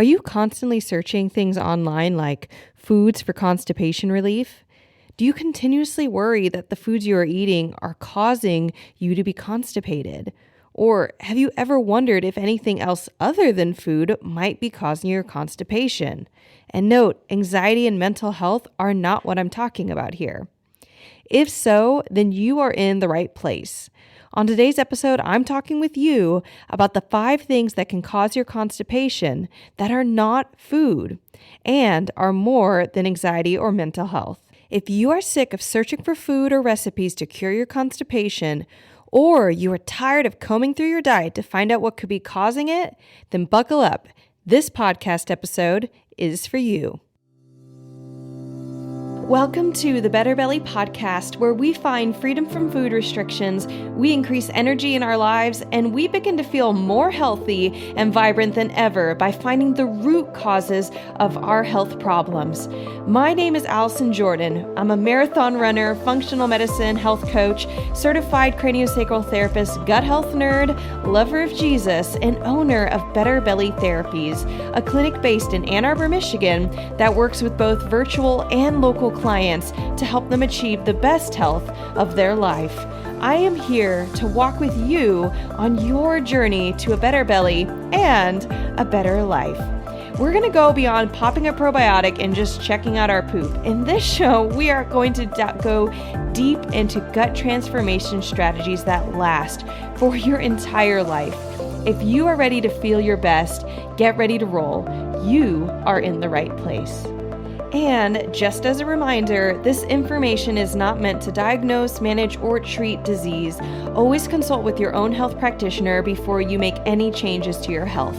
Are you constantly searching things online like foods for constipation relief? Do you continuously worry that the foods you are eating are causing you to be constipated? Or have you ever wondered if anything else other than food might be causing your constipation? And note, anxiety and mental health are not what I'm talking about here. If so, then you are in the right place. On today's episode, I'm talking with you about the 5 things that can cause your constipation that are not food and are more than anxiety or mental health. If you are sick of searching for food or recipes to cure your constipation, or you are tired of combing through your diet to find out what could be causing it, then buckle up. This podcast episode is for you. Welcome to the Better Belly podcast, where we find freedom from food restrictions, we increase energy in our lives, and we begin to feel more healthy and vibrant than ever by finding the root causes of our health problems. My name is Allison Jordan. I'm a marathon runner, functional medicine health coach, certified craniosacral therapist, gut health nerd, lover of Jesus, and owner of Better Belly Therapies, a clinic based in Ann Arbor, Michigan that works with both virtual and local clients to help them achieve the best health of their life. I am here to walk with you on your journey to a better belly and a better life. We're going to go beyond popping a probiotic and just checking out our poop. In this show, we are going to go deep into gut transformation strategies that last for your entire life. If you are ready to feel your best, get ready to roll. You are in the right place. And just as a reminder, this information is not meant to diagnose, manage, or treat disease. Always consult with your own health practitioner before you make any changes to your health.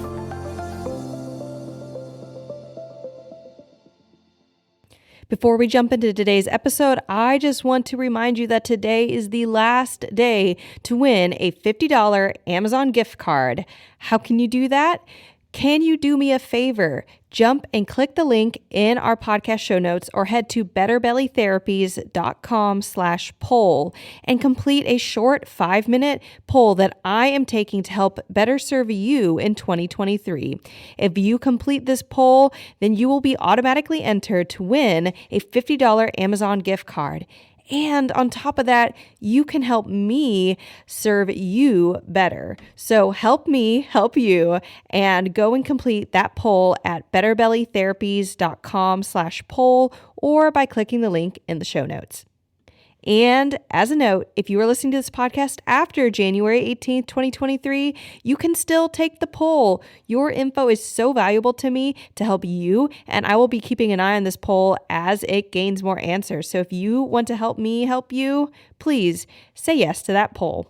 Before we jump into today's episode, I just want to remind you that today is the last day to win a $50 Amazon gift card. How can you do that? Can you do me a favor? Jump and click the link in our podcast show notes or head to betterbellytherapies.com/poll and complete a short 5-minute poll that I am taking to help better serve you in 2023. If you complete this poll, then you will be automatically entered to win a $50 Amazon gift card. And on top of that, you can help me serve you better. So help me help you, and go and complete that poll at betterbellytherapies.com/poll or by clicking the link in the show notes. And as a note, if you are listening to this podcast after January 18th, 2023, you can still take the poll. Your info is so valuable to me to help you, and I will be keeping an eye on this poll as it gains more answers. So if you want to help me help you, please say yes to that poll.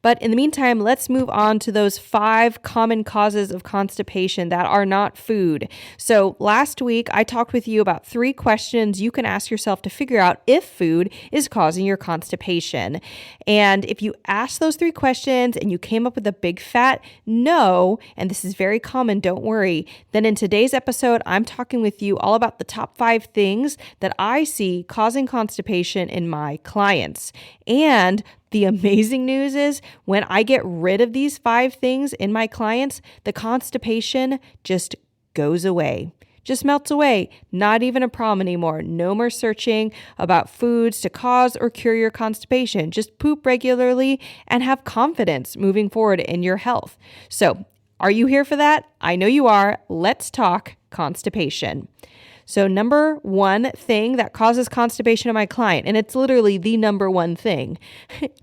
But in the meantime, let's move on to those 5 common causes of constipation that are not food. So last week, I talked with you about 3 questions you can ask yourself to figure out if food is causing your constipation. And if you ask those 3 questions and you came up with a big fat no, and this is very common, don't worry, then in today's episode, I'm talking with you all about the top 5 things that I see causing constipation in my clients. And the amazing news is when I get rid of these 5 things in my clients, the constipation just goes away, just melts away. Not even a problem anymore. No more searching about foods to cause or cure your constipation. Just poop regularly and have confidence moving forward in your health. So, are you here for that? I know you are. Let's talk constipation. So number 1 thing that causes constipation in my client, and it's literally the number 1 thing,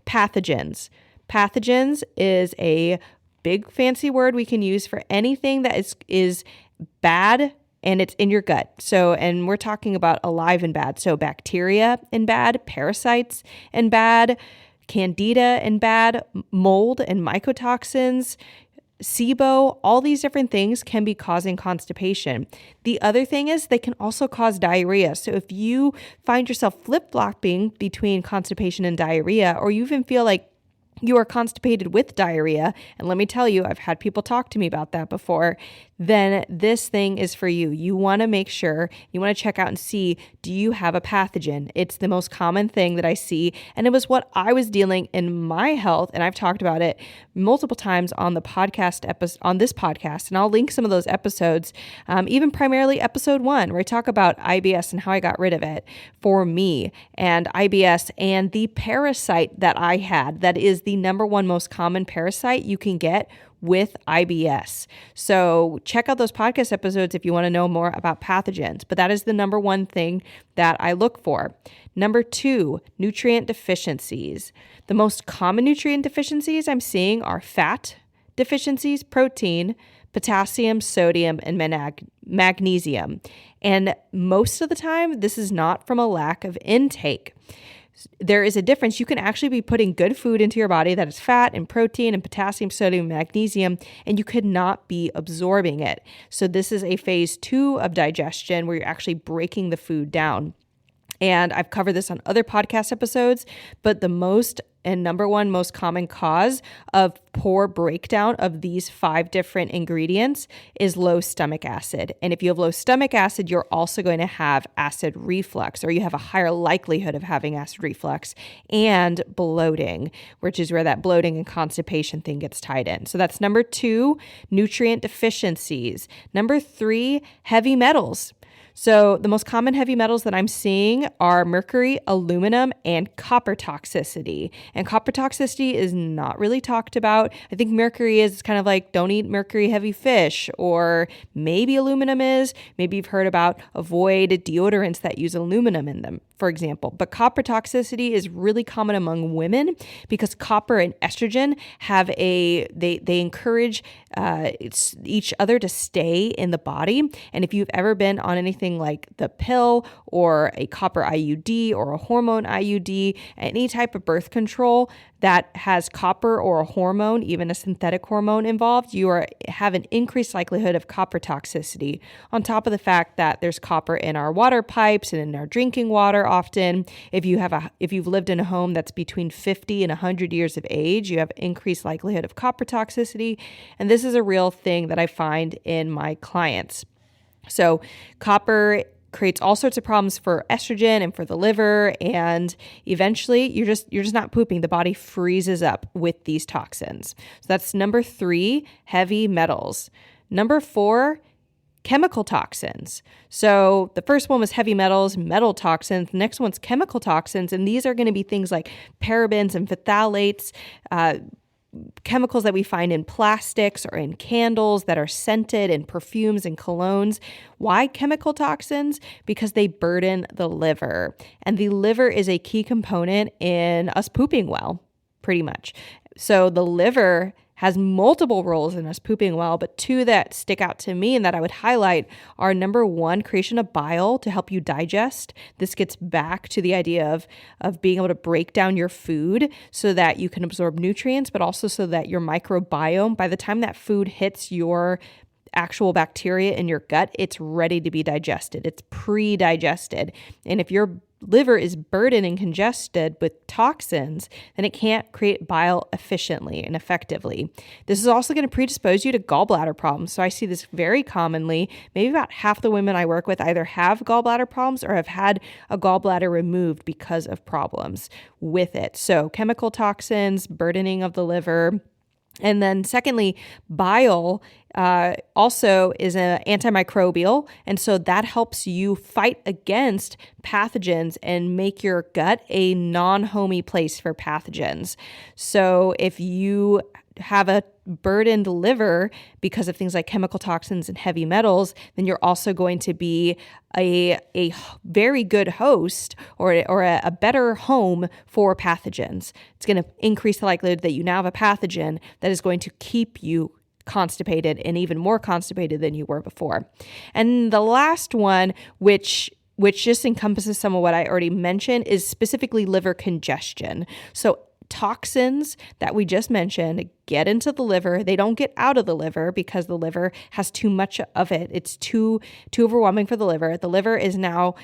pathogens. Pathogens is a big fancy word we can use for anything that is bad and it's in your gut. So, and we're talking about alive and bad. So bacteria and bad, parasites and bad, candida and bad, mold and mycotoxins, SIBO, all these different things can be causing constipation. The other thing is they can also cause diarrhea. So if you find yourself flip-flopping between constipation and diarrhea, or you even feel like you are constipated with diarrhea, and let me tell you, I've had people talk to me about that before, then this thing is for you. You want to make sure, you want to check out and see, do you have a pathogen? It's the most common thing that I see. And it was what I was dealing in my health. And I've talked about it multiple times on the podcast on this podcast. And I'll link some of those episodes, even primarily episode 1, where I talk about IBS and how I got rid of it for me, and IBS and the parasite that I had. That is the number one most common parasite you can get with IBS. So check out those podcast episodes if you want to know more about pathogens, but that is the number one thing that I look for. Number 2, nutrient deficiencies. The most common nutrient deficiencies I'm seeing are fat deficiencies, protein, potassium, sodium, and magnesium. And most of the time, this is not from a lack of intake. There is a difference. You can actually be putting good food into your body that is fat and protein and potassium, sodium, magnesium, and you could not be absorbing it. So this is a phase 2 of digestion where you're actually breaking the food down. And I've covered this on other podcast episodes, but the most and number one most common cause of poor breakdown of these 5 different ingredients is low stomach acid. And if you have low stomach acid, you're also going to have acid reflux, or you have a higher likelihood of having acid reflux and bloating, which is where that bloating and constipation thing gets tied in. So that's number 2, nutrient deficiencies. Number 3, heavy metals. So the most common heavy metals that I'm seeing are mercury, aluminum, and copper toxicity. And copper toxicity is not really talked about. I think mercury is kind of like, don't eat mercury heavy fish, or maybe aluminum is. Maybe you've heard about avoid deodorants that use aluminum in them, for example. But copper toxicity is really common among women because copper and estrogen have they encourage each other to stay in the body. And if you've ever been on anything like the pill or a copper IUD or a hormone IUD, any type of birth control that has copper or a hormone, even a synthetic hormone involved, you have an increased likelihood of copper toxicity, on top of the fact that there's copper in our water pipes and in our drinking water often. If you've lived in a home that's between 50 and 100 years of age, you have increased likelihood of copper toxicity. And this is a real thing that I find in my clients. So copper creates all sorts of problems for estrogen and for the liver, and eventually you're just not pooping. The body freezes up with these toxins. So that's number 3, heavy metals. Number 4, chemical toxins. So the first one was heavy metals, metal toxins. The next one's chemical toxins, and these are going to be things like parabens and phthalates, chemicals that we find in plastics or in candles that are scented, in perfumes and colognes. Why chemical toxins? Because they burden the liver. And the liver is a key component in us pooping well, pretty much. So the liver has multiple roles in us pooping well, but 2 that stick out to me and that I would highlight are, number 1, creation of bile to help you digest. This gets back to the idea of being able to break down your food so that you can absorb nutrients, but also so that your microbiome, by the time that food hits your actual bacteria in your gut, it's ready to be digested. It's pre-digested. And if your liver is burdened and congested with toxins, then it can't create bile efficiently and effectively. This is also going to predispose you to gallbladder problems. So I see this very commonly. Maybe about half the women I work with either have gallbladder problems or have had a gallbladder removed because of problems with it. So chemical toxins, burdening of the liver. And then secondly, bile also is an antimicrobial. And so that helps you fight against pathogens and make your gut a non-homey place for pathogens. So if you have a burdened liver because of things like chemical toxins and heavy metals, then you're also going to be a very good host or a better home for pathogens. It's going to increase the likelihood that you now have a pathogen that is going to keep you constipated and even more constipated than you were before. And the last one, which just encompasses some of what I already mentioned, is specifically liver congestion. So toxins that we just mentioned get into the liver. They don't get out of the liver because the liver has too much of it. It's too overwhelming for the liver. The liver is now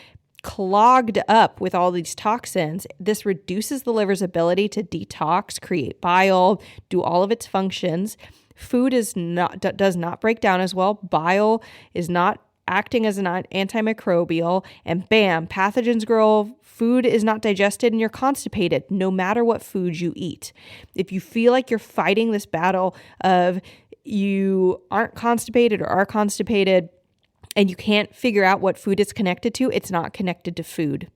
clogged up with all these toxins. This reduces the liver's ability to detox, create bile, do all of its functions. Food does not break down as well. Bile is not acting as an antimicrobial, and bam, pathogens grow. Food is not digested and you're constipated no matter what food you eat. If you feel like you're fighting this battle of you aren't constipated or are constipated and you can't figure out what food it's connected to, it's not connected to food.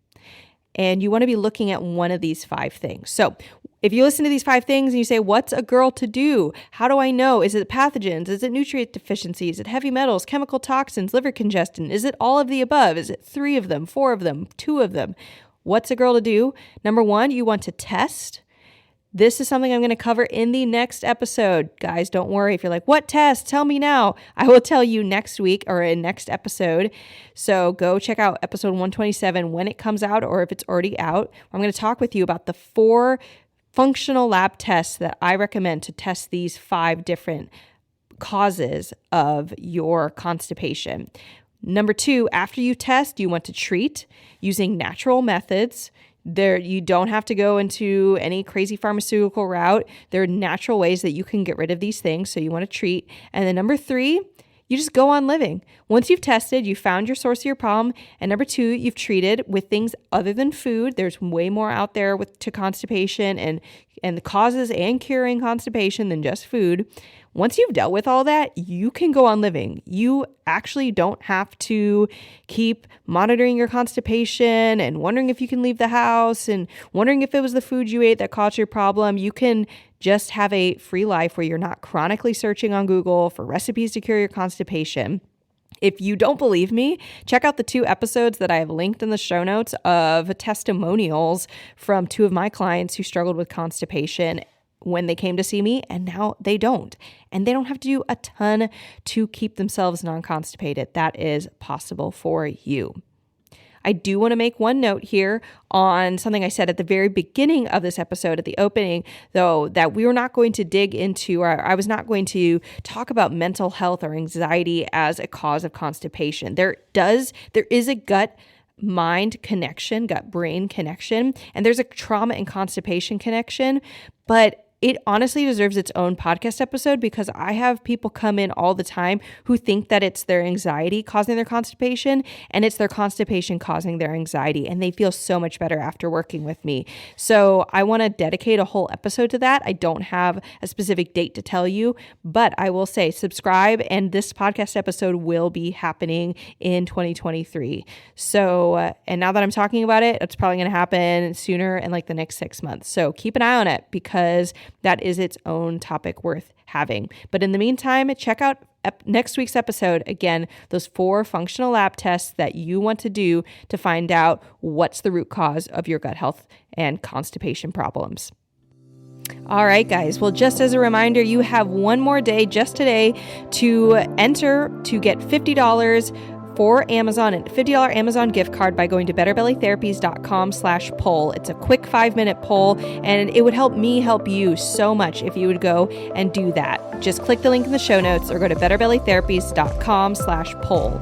And you want to be looking at one of these 5 things. So if you listen to these 5 things and you say, what's a girl to do? How do I know? Is it pathogens? Is it nutrient deficiency? Is it heavy metals, chemical toxins, liver congestion? Is it all of the above? Is it 3 of them, 4 of them, 2 of them? What's a girl to do? Number 1, you want to test. This is something I'm going to cover in the next episode. Guys, don't worry. If you're like, what test? Tell me now. I will tell you next week or in next episode. So go check out episode 127 when it comes out or if it's already out. I'm going to talk with you about the 4 functional lab tests that I recommend to test these 5 different causes of your constipation. Number 2, after you test, you want to treat using natural methods. You don't have to go into any crazy pharmaceutical route. There are natural ways that you can get rid of these things. So you want to treat. And then number 3, you just go on living. Once you've tested, you found your source of your problem. And number 2, you've treated with things other than food. There's way more out there to constipation and the causes and curing constipation than just food. Once you've dealt with all that, you can go on living. You actually don't have to keep monitoring your constipation and wondering if you can leave the house and wondering if it was the food you ate that caused your problem. You can just have a free life where you're not chronically searching on Google for recipes to cure your constipation. If you don't believe me, check out the 2 episodes that I have linked in the show notes of testimonials from 2 of my clients who struggled with constipation when they came to see me, and now they don't. And they don't have to do a ton to keep themselves non-constipated. That is possible for you. I do want to make one note here on something I said at the very beginning of this episode, at the opening, though, that we were not going to dig into, or I was not going to talk about mental health or anxiety as a cause of constipation. There is a gut-mind connection, gut-brain connection, and there's a trauma and constipation connection, but it honestly deserves its own podcast episode because I have people come in all the time who think that it's their anxiety causing their constipation and it's their constipation causing their anxiety, and they feel so much better after working with me. So I want to dedicate a whole episode to that. I don't have a specific date to tell you, but I will say subscribe, and this podcast episode will be happening in 2023. So, and now that I'm talking about it, it's probably going to happen sooner in like the next 6 months. So keep an eye on it because that is its own topic worth having. But in the meantime, check out next week's episode. Again, those 4 functional lab tests that you want to do to find out what's the root cause of your gut health and constipation problems. All right, guys. Well, just as a reminder, you have one more day just today to enter to get $50 for Amazon, and $50 Amazon gift card by going to betterbellytherapies.com/poll. It's a quick 5-minute poll, and it would help me help you so much if you would go and do that. Just click the link in the show notes or go to betterbellytherapies.com/poll.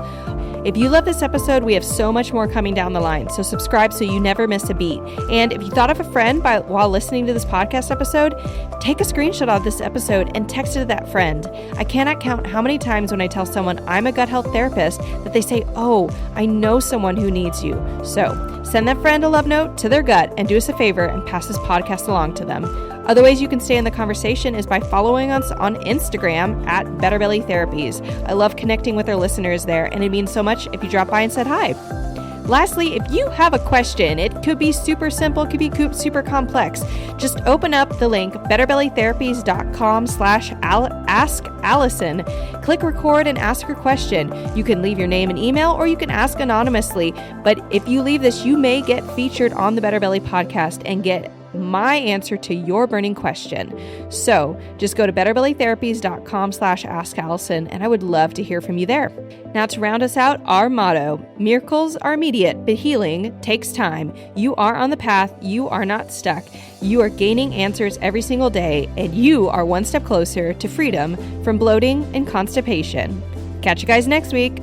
If you love this episode, we have so much more coming down the line, so subscribe so you never miss a beat. And if you thought of a friend while listening to this podcast episode, take a screenshot of this episode and text it to that friend. I cannot count how many times when I tell someone I'm a gut health therapist that they say, "Oh, I know someone who needs you." So send that friend a love note to their gut and do us a favor and pass this podcast along to them. Other ways you can stay in the conversation is by following us on Instagram at betterbellytherapies. I love connecting with our listeners there, and it means so much if you drop by and said hi. Lastly, if you have a question, it could be super simple, it could be super complex. Just open up the link, betterbellytherapies.com/askallison. Click record and ask your question. You can leave your name and email, or you can ask anonymously. But if you leave this, you may get featured on the Better Belly podcast and get my answer to your burning question. So just go to betterbellytherapies.com/askallison, and I would love to hear from you there. Now, to round us out, our motto: miracles are immediate, but healing takes time. You are on the path. You are not stuck. You are gaining answers every single day, and you are one step closer to freedom from bloating and constipation. Catch you guys next week.